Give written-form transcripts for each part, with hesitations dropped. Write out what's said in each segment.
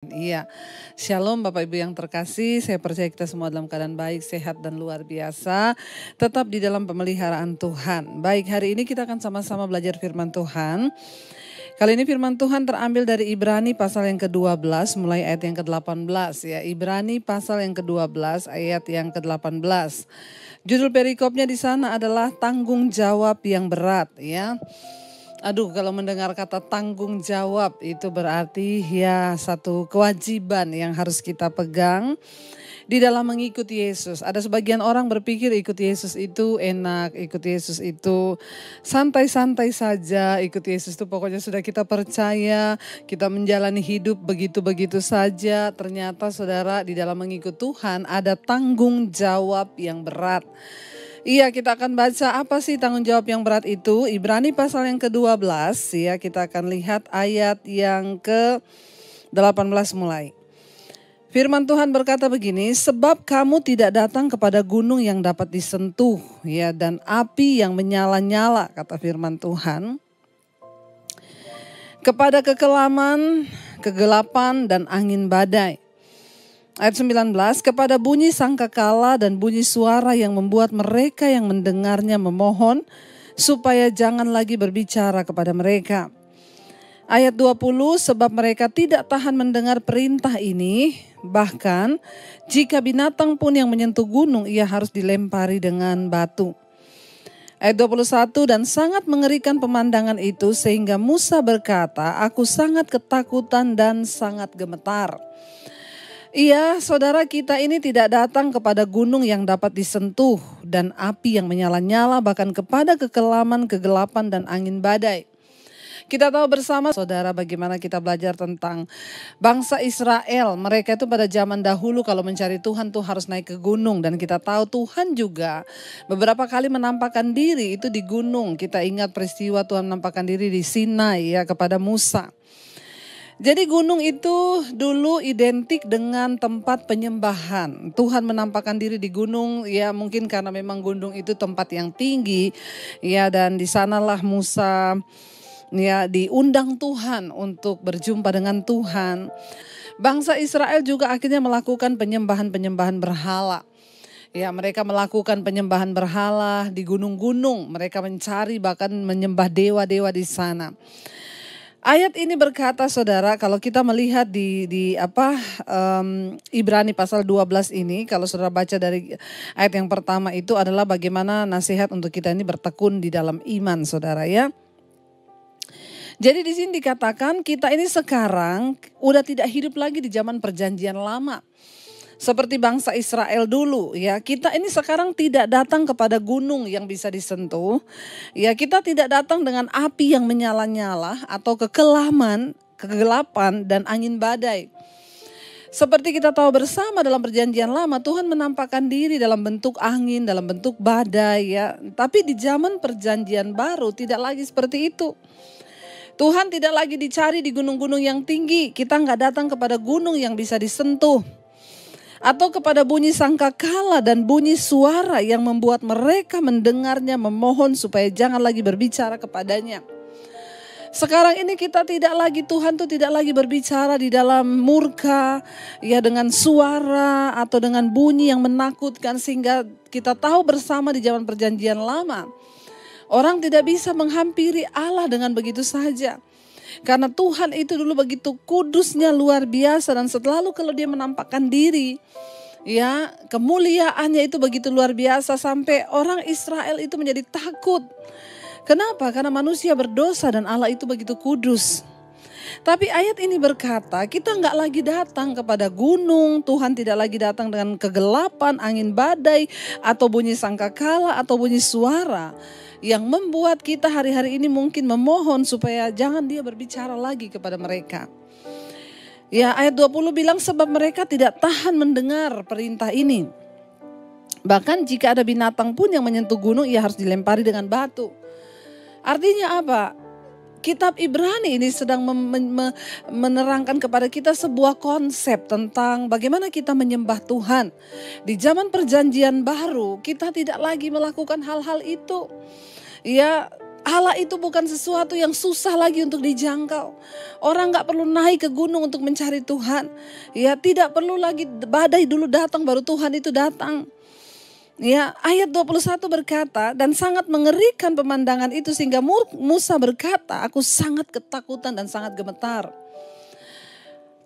Iya, Shalom Bapak Ibu yang terkasih, saya percaya kita semua dalam keadaan baik, sehat dan luar biasa, tetap di dalam pemeliharaan Tuhan. Baik, hari ini kita akan sama-sama belajar firman Tuhan. Kali ini firman Tuhan terambil dari Ibrani pasal yang ke-12 mulai ayat yang ke-18 ya. Ibrani pasal yang ke-12 ayat yang ke-18. Judul perikopnya di sana adalah tanggung jawab yang berat ya. Aduh, kalau mendengar kata tanggung jawab itu berarti ya satu kewajiban yang harus kita pegang di dalam mengikuti Yesus. Ada sebagian orang berpikir ikut Yesus itu enak, ikut Yesus itu santai-santai saja, ikut Yesus itu pokoknya sudah kita percaya, kita menjalani hidup begitu-begitu saja. Ternyata saudara, di dalam mengikut Tuhan ada tanggung jawab yang berat. Iya, kita akan baca apa sih tanggung jawab yang berat itu. Ibrani pasal yang ke-12 ya, kita akan lihat ayat yang ke-18 mulai. Firman Tuhan berkata begini, sebab kamu tidak datang kepada gunung yang dapat disentuh ya, dan api yang menyala-nyala, kata firman Tuhan. Kepada kekelaman, kegelapan dan angin badai. Ayat 19, kepada bunyi sangkakala dan bunyi suara yang membuat mereka yang mendengarnya memohon supaya jangan lagi berbicara kepada mereka. Ayat 20, sebab mereka tidak tahan mendengar perintah ini, bahkan jika binatang pun yang menyentuh gunung ia harus dilempari dengan batu. Ayat 21, dan sangat mengerikan pemandangan itu sehingga Musa berkata, aku sangat ketakutan dan sangat gemetar. Iya, saudara, kita ini tidak datang kepada gunung yang dapat disentuh dan api yang menyala-nyala, bahkan kepada kekelaman, kegelapan dan angin badai. Kita tahu bersama saudara bagaimana kita belajar tentang bangsa Israel. Mereka itu pada zaman dahulu kalau mencari Tuhan tuh harus naik ke gunung. Dan kita tahu Tuhan juga beberapa kali menampakkan diri itu di gunung. Kita ingat peristiwa Tuhan menampakkan diri di Sinai ya kepada Musa. Jadi gunung itu dulu identik dengan tempat penyembahan. Tuhan menampakkan diri di gunung ya, mungkin karena memang gunung itu tempat yang tinggi ya, dan di sanalah Musa ya diundang Tuhan untuk berjumpa dengan Tuhan. Bangsa Israel juga akhirnya melakukan penyembahan berhala. Ya, mereka melakukan penyembahan berhala di gunung-gunung. Mereka mencari bahkan menyembah dewa-dewa di sana. Ayat ini berkata saudara, kalau kita melihat di Ibrani pasal 12 ini, kalau saudara baca dari ayat yang pertama itu adalah bagaimana nasihat untuk kita ini bertekun di dalam iman saudara ya. Jadi di sini dikatakan kita ini sekarang udah tidak hidup lagi di zaman perjanjian lama. Seperti bangsa Israel dulu ya, kita ini sekarang tidak datang kepada gunung yang bisa disentuh. Ya, kita tidak datang dengan api yang menyala-nyala atau kekelaman, kegelapan dan angin badai. Seperti kita tahu bersama dalam perjanjian lama, Tuhan menampakkan diri dalam bentuk angin, dalam bentuk badai ya. Tapi di zaman perjanjian baru tidak lagi seperti itu. Tuhan tidak lagi dicari di gunung-gunung yang tinggi. Kita nggak datang kepada gunung yang bisa disentuh. Atau kepada bunyi sangkakala dan bunyi suara yang membuat mereka mendengarnya memohon supaya jangan lagi berbicara kepadanya. Sekarang ini kita tidak lagi, Tuhan tuh tidak lagi berbicara di dalam murka ya, dengan suara atau dengan bunyi yang menakutkan, sehingga kita tahu bersama di zaman perjanjian lama orang tidak bisa menghampiri Allah dengan begitu saja. Karena Tuhan itu dulu begitu kudusnya, luar biasa, dan selalu kalau dia menampakkan diri ya, kemuliaannya itu begitu luar biasa sampai orang Israel itu menjadi takut. Kenapa? Karena manusia berdosa dan Allah itu begitu kudus. Tapi ayat ini berkata kita nggak lagi datang kepada gunung, Tuhan tidak lagi datang dengan kegelapan, angin badai, atau bunyi sangkakala, atau bunyi suara yang membuat kita hari-hari ini mungkin memohon supaya jangan dia berbicara lagi kepada mereka. Ya, ayat 20 bilang sebab mereka tidak tahan mendengar perintah ini. Bahkan jika ada binatang pun yang menyentuh gunung ia harus dilempari dengan batu. Artinya apa? Kitab Ibrani ini sedang menerangkan kepada kita sebuah konsep tentang bagaimana kita menyembah Tuhan. Di zaman perjanjian baru kita tidak lagi melakukan hal-hal itu. Ya, Allah itu bukan sesuatu yang susah lagi untuk dijangkau. Orang gak perlu naik ke gunung untuk mencari Tuhan. Ya, tidak perlu lagi badai dulu datang baru Tuhan itu datang. Ya, ayat 21 berkata, dan sangat mengerikan pemandangan itu sehingga Musa berkata, aku sangat ketakutan dan sangat gemetar.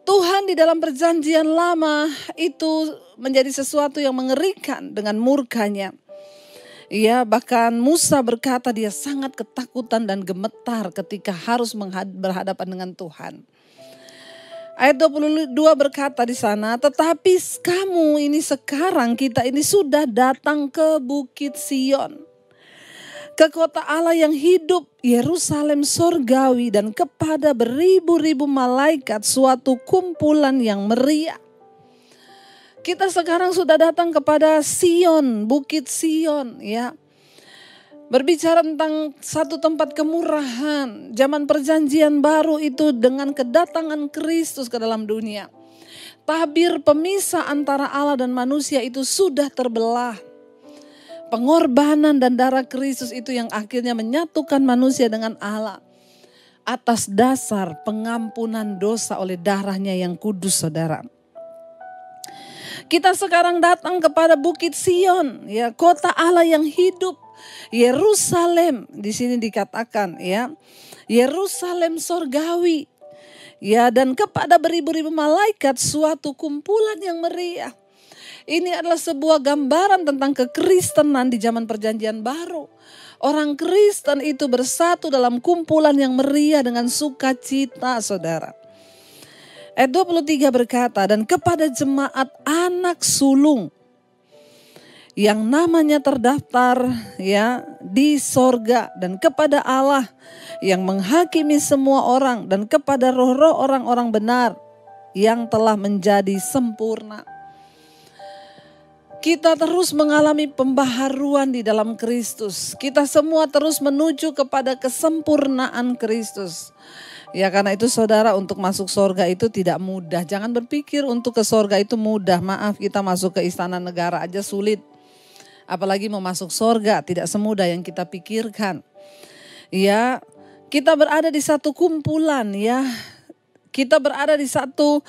Tuhan di dalam perjanjian lama itu menjadi sesuatu yang mengerikan dengan murkanya. Ya, bahkan Musa berkata dia sangat ketakutan dan gemetar ketika harus berhadapan dengan Tuhan. Ayat 22 berkata di sana, tetapi kamu ini sekarang, kita ini sudah datang ke Bukit Sion, ke kota Allah yang hidup, Yerusalem sorgawi, dan kepada beribu-ribu malaikat, suatu kumpulan yang meriah. Kita sekarang sudah datang kepada Sion, Bukit Sion, ya. Berbicara tentang satu tempat kemurahan, zaman perjanjian baru itu dengan kedatangan Kristus ke dalam dunia. Tabir pemisah antara Allah dan manusia itu sudah terbelah. Pengorbanan dan darah Kristus itu yang akhirnya menyatukan manusia dengan Allah. Atas dasar pengampunan dosa oleh darahnya yang kudus, saudara. Kita sekarang datang kepada Bukit Sion, ya, kota Allah yang hidup, Yerusalem. Di sini dikatakan, ya, Yerusalem sorgawi, ya, dan kepada beribu-ribu malaikat, suatu kumpulan yang meriah. Ini adalah sebuah gambaran tentang kekristenan di zaman perjanjian baru. Orang Kristen itu bersatu dalam kumpulan yang meriah dengan sukacita, saudara. Ayat 23 berkata, dan kepada jemaat anak sulung yang namanya terdaftar, ya, di sorga, dan kepada Allah yang menghakimi semua orang, dan kepada roh-roh orang-orang benar yang telah menjadi sempurna. Kita terus mengalami pembaharuan di dalam Kristus. Kita semua terus menuju kepada kesempurnaan Kristus. Ya, karena itu saudara, untuk masuk sorga itu tidak mudah. Jangan berpikir untuk ke sorga itu mudah. Maaf, kita masuk ke istana negara aja sulit. Apalagi mau masuk sorga, tidak semudah yang kita pikirkan. Ya, kita berada di satu kumpulan, ya. Kita berada di satu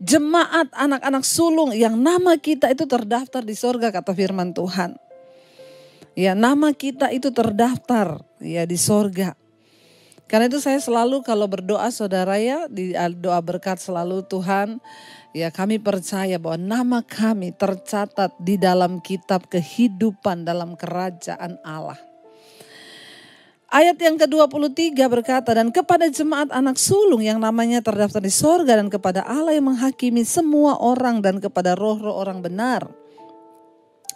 jemaat anak-anak sulung yang nama kita itu terdaftar di sorga, kata firman Tuhan. Ya, nama kita itu terdaftar, ya, di sorga. Karena itu saya selalu kalau berdoa, saudara, ya, di doa berkat selalu, Tuhan, ya, kami percaya bahwa nama kami tercatat di dalam kitab kehidupan dalam kerajaan Allah. Ayat yang ke-23 berkata, dan kepada jemaat anak sulung yang namanya terdaftar di sorga, dan kepada Allah yang menghakimi semua orang, dan kepada roh-roh orang benar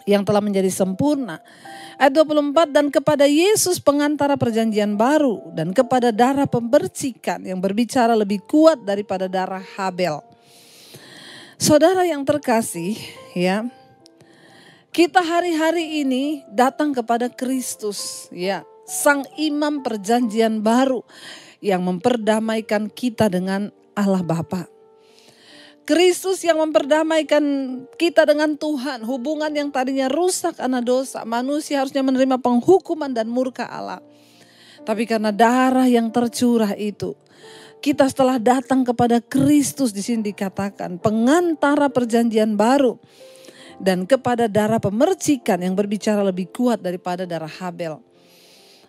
yang telah menjadi sempurna. Ayat 24, dan kepada Yesus pengantara perjanjian baru, dan kepada darah pembercikan yang berbicara lebih kuat daripada darah Habel. Saudara yang terkasih, ya, kita hari-hari ini datang kepada Kristus, ya, Sang Imam perjanjian baru yang memperdamaikan kita dengan Allah Bapa. Kristus yang memperdamaikan kita dengan Tuhan. Hubungan yang tadinya rusak karena dosa. Manusia harusnya menerima penghukuman dan murka Allah. Tapi karena darah yang tercurah itu, kita setelah datang kepada Kristus, di sini dikatakan pengantara perjanjian baru, dan kepada darah pemercikan yang berbicara lebih kuat daripada darah Habel.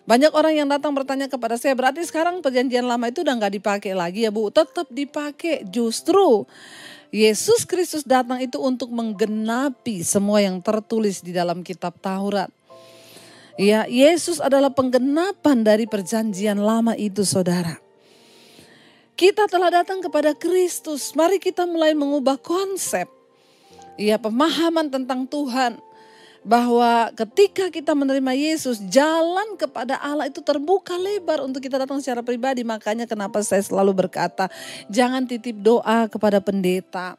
Banyak orang yang datang bertanya kepada saya, berarti sekarang perjanjian lama itu udah gak dipakai lagi ya Bu? Tetap dipakai. Justru Yesus Kristus datang itu untuk menggenapi semua yang tertulis di dalam kitab Taurat. Ya, Yesus adalah penggenapan dari perjanjian lama itu, saudara. Kita telah datang kepada Kristus. Mari kita mulai mengubah konsep, ya, pemahaman tentang Tuhan. Bahwa ketika kita menerima Yesus, jalan kepada Allah itu terbuka lebar untuk kita datang secara pribadi. Makanya kenapa saya selalu berkata, jangan titip doa kepada pendeta.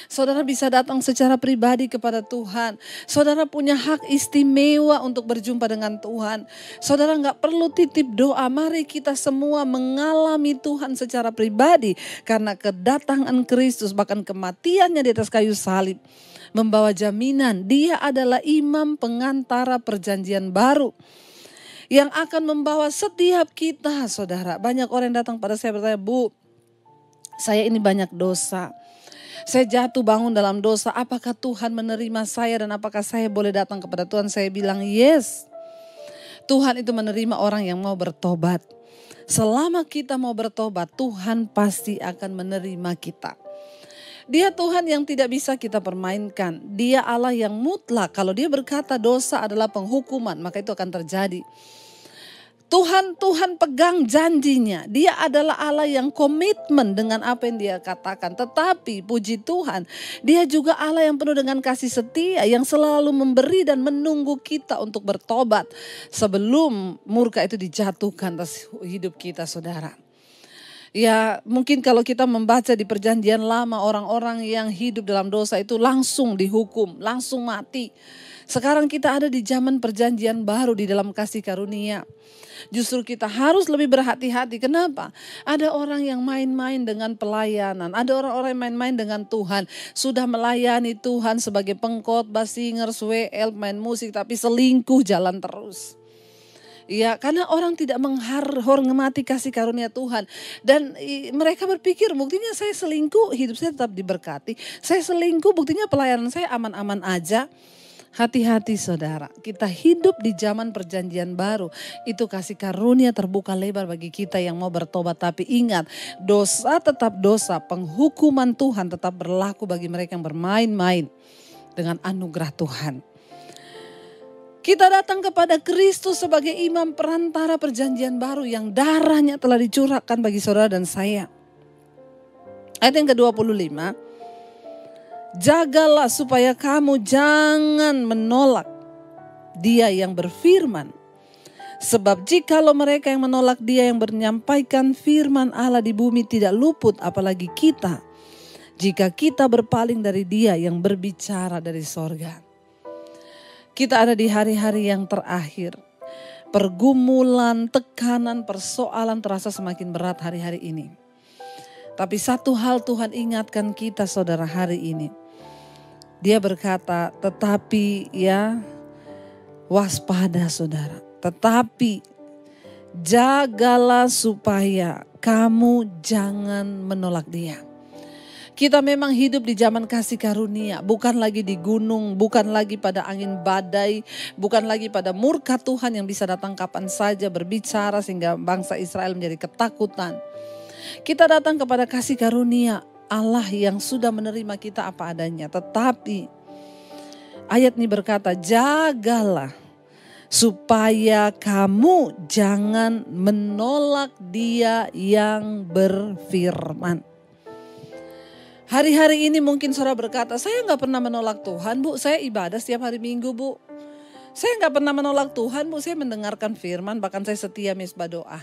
Saudara bisa datang secara pribadi kepada Tuhan. Saudara punya hak istimewa untuk berjumpa dengan Tuhan. Saudara gak perlu titip doa. Mari kita semua mengalami Tuhan secara pribadi. Karena kedatangan Kristus, bahkan kematiannya di atas kayu salib, membawa jaminan dia adalah imam pengantara perjanjian baru yang akan membawa setiap kita, saudara. Banyak orang yang datang pada saya bertanya, Bu, saya ini banyak dosa. Saya jatuh bangun dalam dosa, apakah Tuhan menerima saya dan apakah saya boleh datang kepada Tuhan? Saya bilang yes. Tuhan itu menerima orang yang mau bertobat. Selama kita mau bertobat, Tuhan pasti akan menerima kita. Dia Tuhan yang tidak bisa kita permainkan. Dia Allah yang mutlak. Kalau dia berkata dosa adalah penghukuman, maka itu akan terjadi. Tuhan pegang janjinya. Dia adalah Allah yang komitmen dengan apa yang dia katakan. Tetapi puji Tuhan, dia juga Allah yang penuh dengan kasih setia, yang selalu memberi dan menunggu kita untuk bertobat sebelum murka itu dijatuhkan atas hidup kita, saudara. Ya, mungkin kalau kita membaca di perjanjian lama, orang-orang yang hidup dalam dosa itu langsung dihukum, langsung mati. Sekarang kita ada di zaman perjanjian baru di dalam kasih karunia. Justru kita harus lebih berhati-hati. Kenapa? Ada orang yang main-main dengan pelayanan. Ada orang-orang yang main-main dengan Tuhan. Sudah melayani Tuhan sebagai pengkhotbah, singers, WL, main musik. Tapi selingkuh jalan terus. Ya, karena orang tidak menghormati kasih karunia Tuhan. Dan mereka berpikir buktinya saya selingkuh, hidup saya tetap diberkati. Saya selingkuh, buktinya pelayanan saya aman-aman aja. Hati-hati saudara, kita hidup di zaman perjanjian baru. Itu kasih karunia terbuka lebar bagi kita yang mau bertobat. Tapi ingat, dosa tetap dosa. Penghukuman Tuhan tetap berlaku bagi mereka yang bermain-main dengan anugerah Tuhan. Kita datang kepada Kristus sebagai imam perantara perjanjian baru yang darahnya telah dicurahkan bagi saudara dan saya. Ayat yang ke-25. Jagalah supaya kamu jangan menolak Dia yang berfirman. Sebab jikalau mereka yang menolak Dia yang menyampaikan firman Allah di bumi tidak luput, apalagi kita, jika kita berpaling dari Dia yang berbicara dari sorga. Kita ada di hari-hari yang terakhir. Pergumulan, tekanan, persoalan terasa semakin berat hari-hari ini. Tapi satu hal Tuhan ingatkan kita saudara hari ini. Dia berkata, tetapi ya waspada saudara. Tetapi jagalah supaya kamu jangan menolak Dia. Kita memang hidup di zaman kasih karunia. Bukan lagi di gunung, bukan lagi pada angin badai. Bukan lagi pada murka Tuhan yang bisa datang kapan saja berbicara sehingga bangsa Israel menjadi ketakutan. Kita datang kepada kasih karunia Allah yang sudah menerima kita apa adanya. Tetapi ayat ini berkata, jagalah supaya kamu jangan menolak Dia yang berfirman. Hari-hari ini mungkin saudara berkata, saya gak pernah menolak Tuhan, Bu. Saya ibadah setiap hari Minggu, Bu. Saya gak pernah menolak Tuhan, Bu. Saya mendengarkan firman, bahkan saya setia misbah doa.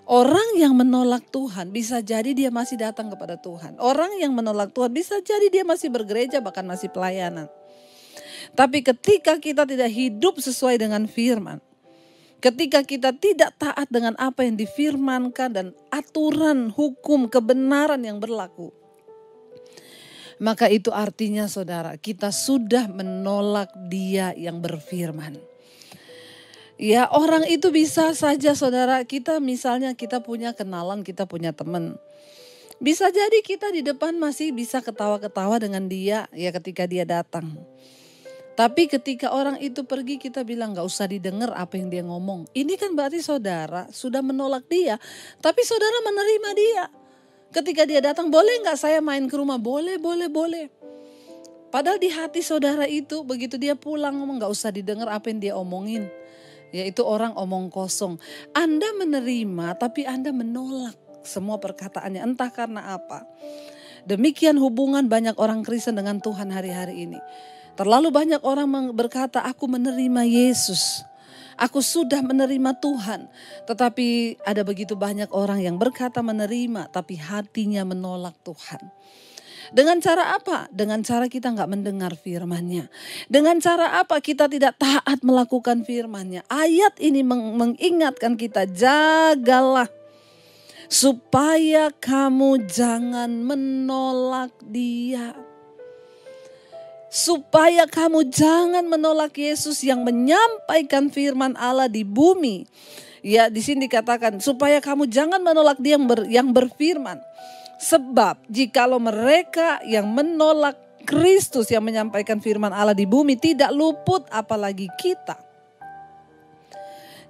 Orang yang menolak Tuhan bisa jadi dia masih datang kepada Tuhan. Orang yang menolak Tuhan bisa jadi dia masih bergereja, bahkan masih pelayanan. Tapi ketika kita tidak hidup sesuai dengan firman, ketika kita tidak taat dengan apa yang difirmankan dan aturan hukum kebenaran yang berlaku, maka itu artinya saudara, kita sudah menolak Dia yang berfirman. Ya, orang itu bisa saja saudara, kita misalnya kita punya kenalan, kita punya teman. Bisa jadi kita di depan masih bisa ketawa-ketawa dengan dia ya ketika dia datang. Tapi ketika orang itu pergi kita bilang gak usah didengar apa yang dia ngomong. Ini kan berarti saudara sudah menolak dia, tapi saudara menerima dia. Ketika dia datang, boleh gak saya main ke rumah? Boleh. Padahal di hati saudara itu begitu dia pulang ngomong gak usah didengar apa yang dia omongin. Yaitu orang omong kosong. Anda menerima tapi Anda menolak semua perkataannya. Entah karena apa. Demikian hubungan banyak orang Kristen dengan Tuhan hari-hari ini. Terlalu banyak orang berkata aku menerima Yesus. Aku sudah menerima Tuhan. Tetapi ada begitu banyak orang yang berkata menerima tapi hatinya menolak Tuhan. Dengan cara apa? Dengan cara kita gak mendengar firman-Nya. Dengan cara apa? Kita tidak taat melakukan firman-Nya. Ayat ini mengingatkan kita, jagalah supaya kamu jangan menolak Dia. supaya kamu jangan menolak Yesus yang menyampaikan firman Allah di bumi. Ya, di sini dikatakan supaya kamu jangan menolak Dia yang berfirman. Sebab jikalau mereka yang menolak Kristus yang menyampaikan firman Allah di bumi tidak luput, apalagi kita.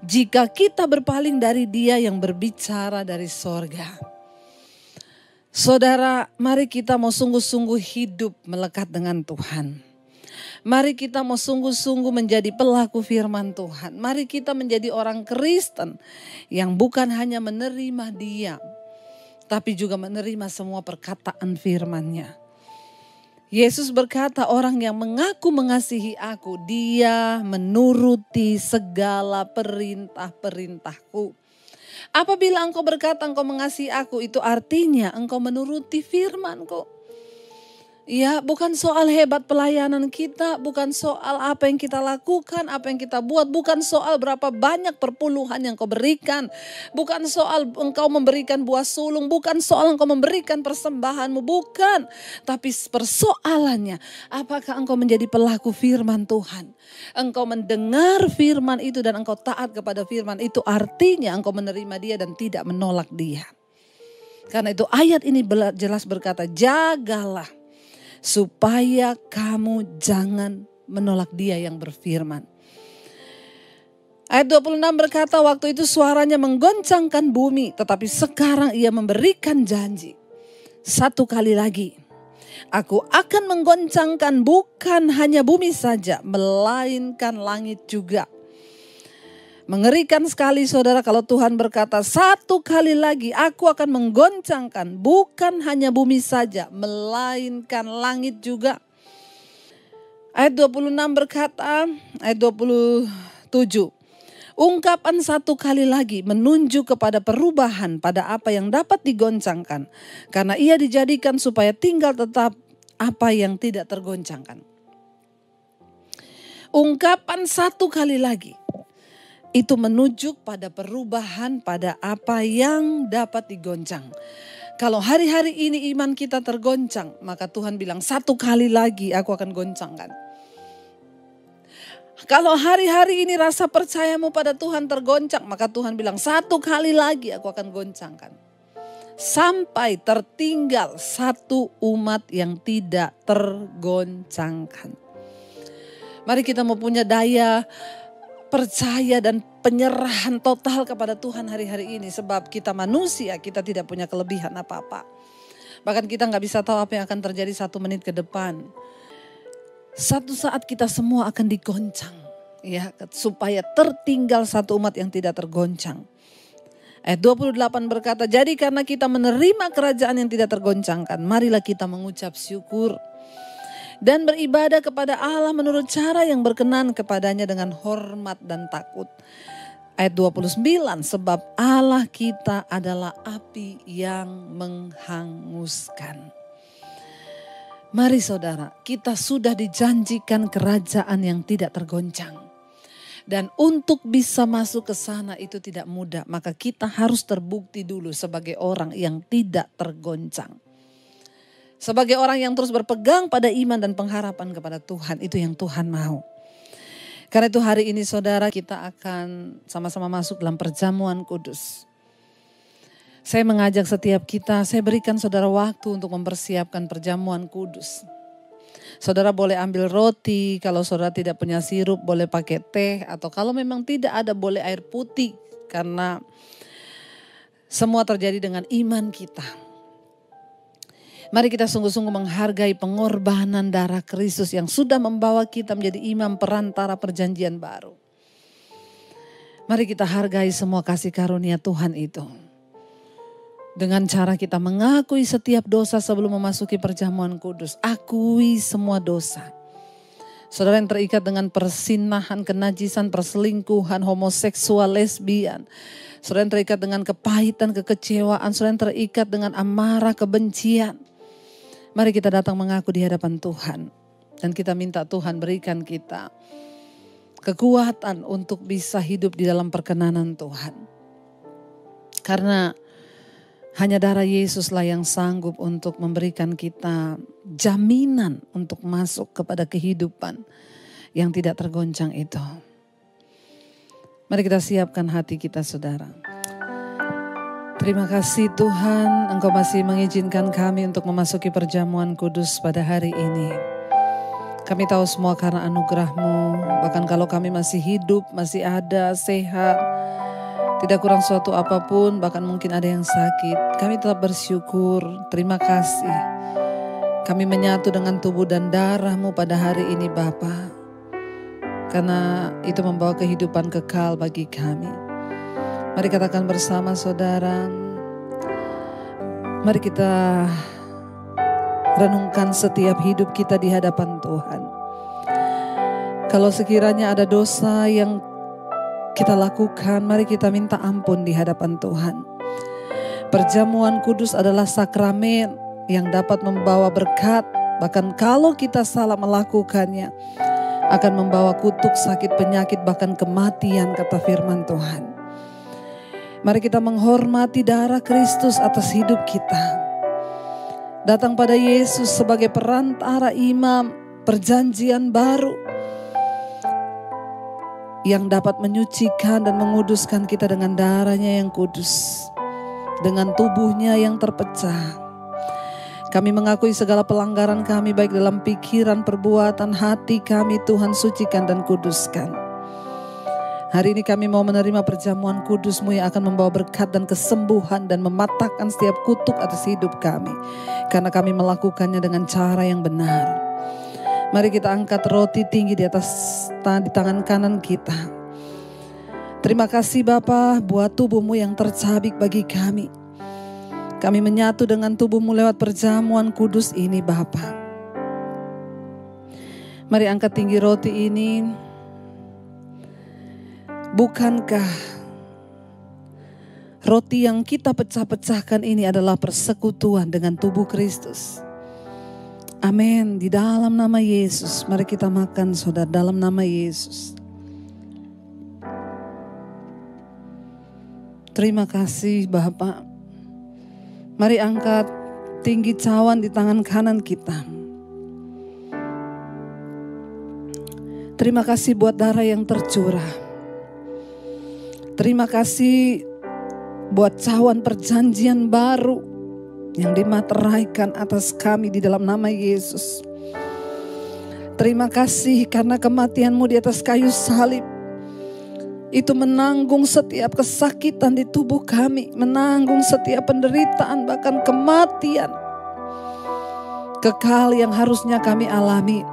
Jika kita berpaling dari Dia yang berbicara dari sorga. Saudara, mari kita mau sungguh-sungguh hidup melekat dengan Tuhan. Mari kita mau sungguh-sungguh menjadi pelaku firman Tuhan. Mari kita menjadi orang Kristen yang bukan hanya menerima Dia, tapi juga menerima semua perkataan firman-Nya. Yesus berkata, orang yang mengaku mengasihi aku, dia menuruti segala perintah-perintahku. Apabila engkau berkata engkau mengasihi aku, itu artinya engkau menuruti firman-Ku. Ya, bukan soal hebat pelayanan kita, bukan soal apa yang kita lakukan, apa yang kita buat, bukan soal berapa banyak perpuluhan yang kau berikan, bukan soal engkau memberikan buah sulung, bukan soal engkau memberikan persembahanmu, bukan. Tapi persoalannya, apakah engkau menjadi pelaku firman Tuhan? Engkau mendengar firman itu dan engkau taat kepada firman itu, artinya engkau menerima Dia dan tidak menolak Dia. Karena itu ayat ini jelas berkata, jagalah supaya kamu jangan menolak Dia yang berfirman. Ayat 26 berkata, waktu itu suaranya menggoncangkan bumi, tetapi sekarang Ia memberikan janji. Satu kali lagi, aku akan menggoncangkan bukan hanya bumi saja, melainkan langit juga. Mengerikan sekali saudara kalau Tuhan berkata, satu kali lagi aku akan menggoncangkan bukan hanya bumi saja, melainkan langit juga. Ayat 26 berkata, ayat 27. Ungkapan satu kali lagi menunjuk kepada perubahan pada apa yang dapat digoncangkan. Karena Ia dijadikan supaya tinggal tetap apa yang tidak tergoncangkan. Ungkapan satu kali lagi itu menunjuk pada perubahan pada apa yang dapat digoncang. Kalau hari-hari ini iman kita tergoncang, maka Tuhan bilang satu kali lagi aku akan goncangkan. Kalau hari-hari ini rasa percayamu pada Tuhan tergoncang, maka Tuhan bilang satu kali lagi aku akan goncangkan. Sampai tertinggal satu umat yang tidak tergoncangkan. Mari kita mau punya daya percaya dan penyerahan total kepada Tuhan hari-hari ini. Sebab kita manusia, kita tidak punya kelebihan apa-apa. Bahkan kita gak bisa tahu apa yang akan terjadi 1 menit ke depan. Satu saat kita semua akan digoncang. Ya, supaya tertinggal satu umat yang tidak tergoncang. Ayat 28 berkata, jadi karena kita menerima kerajaan yang tidak tergoncangkan, marilah kita mengucap syukur. Dan beribadah kepada Allah menurut cara yang berkenan kepadanya dengan hormat dan takut. Ayat 29, sebab Allah kita adalah api yang menghanguskan. Mari saudara, kita sudah dijanjikan kerajaan yang tidak tergoncang. Dan untuk bisa masuk ke sana itu tidak mudah, maka kita harus terbukti dulu sebagai orang yang tidak tergoncang. Sebagai orang yang terus berpegang pada iman dan pengharapan kepada Tuhan, itu yang Tuhan mau. Karena itu hari ini saudara, kita akan sama-sama masuk dalam perjamuan kudus. Saya mengajak setiap kita, saya berikan saudara waktu untuk mempersiapkan perjamuan kudus. Saudara boleh ambil roti, kalau saudara tidak punya sirup boleh pakai teh, atau kalau memang tidak ada boleh air putih. Karena semua terjadi dengan iman kita. Mari kita sungguh-sungguh menghargai pengorbanan darah Kristus yang sudah membawa kita menjadi imam perantara perjanjian baru. Mari kita hargai semua kasih karunia Tuhan itu. Dengan cara kita mengakui setiap dosa sebelum memasuki perjamuan kudus. Akui semua dosa. Saudara yang terikat dengan persinahan, kenajisan, perselingkuhan, homoseksual, lesbian. Saudara yang terikat dengan kepahitan, kekecewaan. Saudara yang terikat dengan amarah, kebencian. Mari kita datang mengaku di hadapan Tuhan. Dan kita minta Tuhan berikan kita kekuatan untuk bisa hidup di dalam perkenanan Tuhan. Karena hanya darah Yesuslah yang sanggup untuk memberikan kita jaminan untuk masuk kepada kehidupan yang tidak tergoncang itu. Mari kita siapkan hati kita, saudara. Terima kasih Tuhan, Engkau masih mengizinkan kami untuk memasuki perjamuan kudus pada hari ini. Kami tahu semua karena anugerah-Mu, bahkan kalau kami masih hidup, masih ada, sehat, tidak kurang suatu apapun, bahkan mungkin ada yang sakit, kami tetap bersyukur. Terima kasih. Kami menyatu dengan tubuh dan darah-Mu pada hari ini Bapa, karena itu membawa kehidupan kekal bagi kami. Mari katakan bersama saudara, mari kita renungkan setiap hidup kita di hadapan Tuhan. Kalau sekiranya ada dosa yang kita lakukan, mari kita minta ampun di hadapan Tuhan. Perjamuan kudus adalah sakramen yang dapat membawa berkat, bahkan kalau kita salah melakukannya, akan membawa kutuk, sakit, penyakit, bahkan kematian, kata firman Tuhan. Mari kita menghormati darah Kristus atas hidup kita. Datang pada Yesus sebagai perantara imam perjanjian baru yang dapat menyucikan dan menguduskan kita dengan darahnya yang kudus, dengan tubuhnya yang terpecah. Kami mengakui segala pelanggaran kami baik dalam pikiran, perbuatan, hati kami, Tuhan sucikan dan kuduskan. Hari ini kami mau menerima perjamuan kudus-Mu yang akan membawa berkat dan kesembuhan dan mematahkan setiap kutuk atas hidup kami. Karena kami melakukannya dengan cara yang benar. Mari kita angkat roti tinggi di tangan kanan kita. Terima kasih Bapa buat tubuh-Mu yang tercabik bagi kami. Kami menyatu dengan tubuh-Mu lewat perjamuan kudus ini Bapa. Mari angkat tinggi roti ini. Bukankah roti yang kita pecah-pecahkan ini adalah persekutuan dengan tubuh Kristus? Amin. Di dalam nama Yesus, mari kita makan saudara, dalam nama Yesus. Terima kasih Bapak. Mari angkat tinggi cawan di tangan kanan kita. Terima kasih buat darah yang tercurah. Terima kasih buat cawan perjanjian baru yang dimateraikan atas kami di dalam nama Yesus. Terima kasih karena kematian-Mu di atas kayu salib itu menanggung setiap kesakitan di tubuh kami, menanggung setiap penderitaan bahkan kematian kekal yang harusnya kami alami,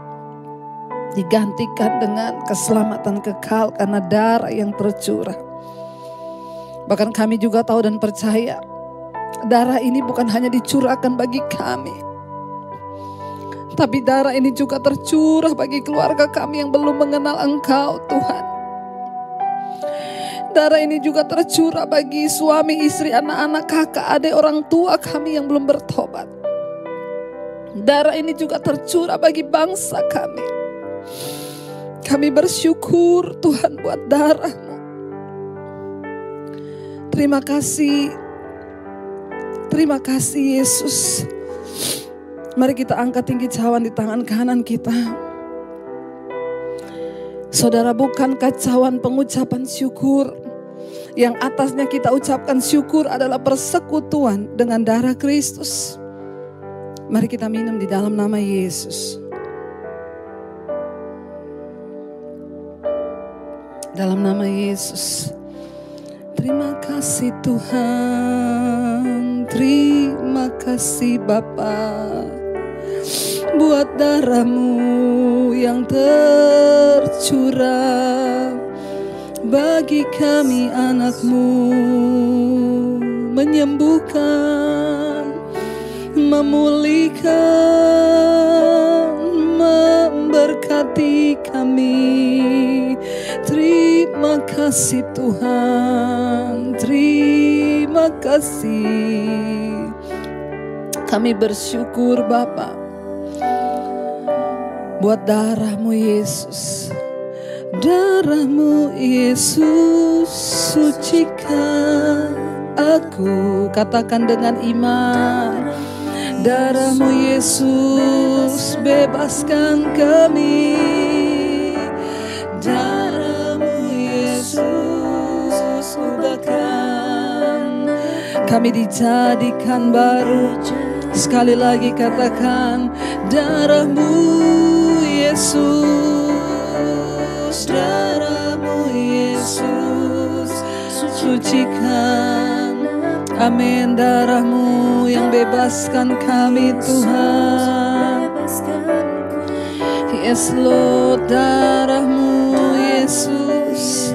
digantikan dengan keselamatan kekal karena darah yang tercurah. Bahkan kami juga tahu dan percaya darah ini bukan hanya dicurahkan bagi kami, tapi darah ini juga tercurah bagi keluarga kami yang belum mengenal Engkau Tuhan. Darah ini juga tercurah bagi suami, istri, anak-anak, kakak, adik, orang tua kami yang belum bertobat. Darah ini juga tercurah bagi bangsa kami. Kami bersyukur Tuhan buat darah-Mu. Terima kasih Yesus. Mari kita angkat tinggi cawan di tangan kanan kita. Saudara, bukankah cawan pengucapan syukur yang atasnya kita ucapkan syukur adalah persekutuan dengan darah Kristus? Mari kita minum di dalam nama Yesus. Dalam nama Yesus. Terima kasih Tuhan, terima kasih Bapa buat darah-Mu yang tercurah bagi kami anak-Mu, menyembuhkan, memulihkan, memberkati kami. Terima kasih Tuhan, terima kasih. Kami bersyukur Bapa buat darah-Mu Yesus. Darah-Mu Yesus sucikan aku. Katakan dengan iman. Darah-Mu Yesus Yesus, bebaskan kami. Darah-Mu Yesus, ubahkan kami dijadikan baru. Sekali lagi katakan, darah-Mu Yesus, darah-Mu Yesus, sucikan. Amin, darah-Mu yang bebaskan kami Tuhan. Yes Lord, darah-Mu Yesus,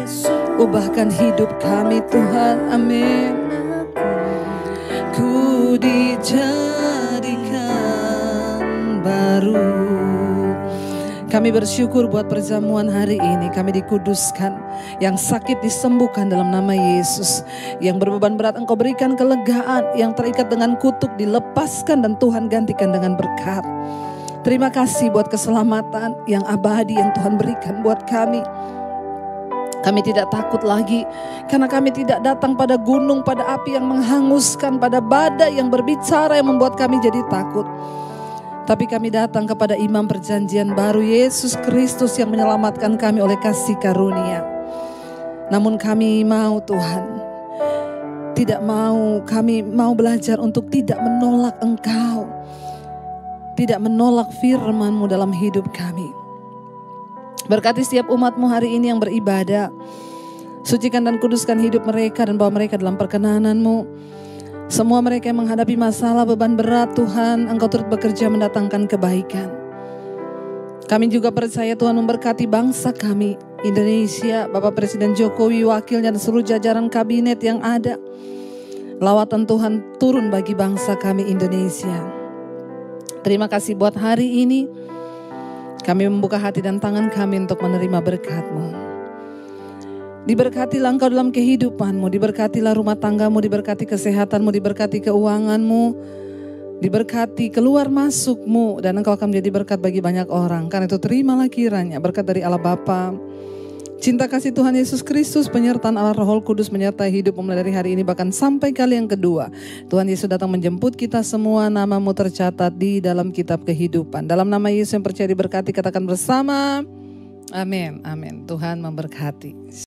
ubahkan hidup kami Tuhan. Amin. Ku dijadikan baru. Kami bersyukur buat perjamuan hari ini. Kami dikuduskan. Yang sakit disembuhkan dalam nama Yesus. Yang berbeban berat Engkau berikan kelegaan. Yang terikat dengan kutuk dilepaskan dan Tuhan gantikan dengan berkat. Terima kasih buat keselamatan yang abadi yang Tuhan berikan buat kami. Kami tidak takut lagi karena kami tidak datang pada gunung, pada api yang menghanguskan, pada badai yang berbicara yang membuat kami jadi takut. Tapi kami datang kepada Imam Perjanjian Baru, Yesus Kristus yang menyelamatkan kami oleh kasih karunia. Namun kami mau Tuhan, kami mau belajar untuk tidak menolak Engkau. Tidak menolak firman-Mu dalam hidup kami. Berkati setiap umat-Mu hari ini yang beribadah. Sucikan dan kuduskan hidup mereka dan bawa mereka dalam perkenanan-Mu. Semua mereka yang menghadapi masalah beban berat Tuhan, Engkau turut bekerja mendatangkan kebaikan. Kami juga percaya Tuhan memberkati bangsa kami, Indonesia, Bapak Presiden Jokowi, wakilnya dan seluruh jajaran kabinet yang ada. Lawatan Tuhan turun bagi bangsa kami Indonesia. Terima kasih buat hari ini. Kami membuka hati dan tangan kami untuk menerima berkat-Mu. Diberkatilah Engkau dalam kehidupan-Mu, diberkatilah rumah tangga-Mu, diberkati kesehatan-Mu, diberkati keuangan-Mu, diberkati keluar masuk-Mu, dan Engkau akan menjadi berkat bagi banyak orang. Karena itu terimalah kiranya berkat dari Allah Bapa, cinta kasih Tuhan Yesus Kristus, penyertaan Allah Roh Kudus menyertai hidup mulai dari hari ini bahkan sampai kali yang kedua. Tuhan Yesus datang menjemput kita semua, nama-Mu tercatat di dalam kitab kehidupan. Dalam nama Yesus yang percaya diberkati, katakan bersama, amin, amin. Tuhan memberkati.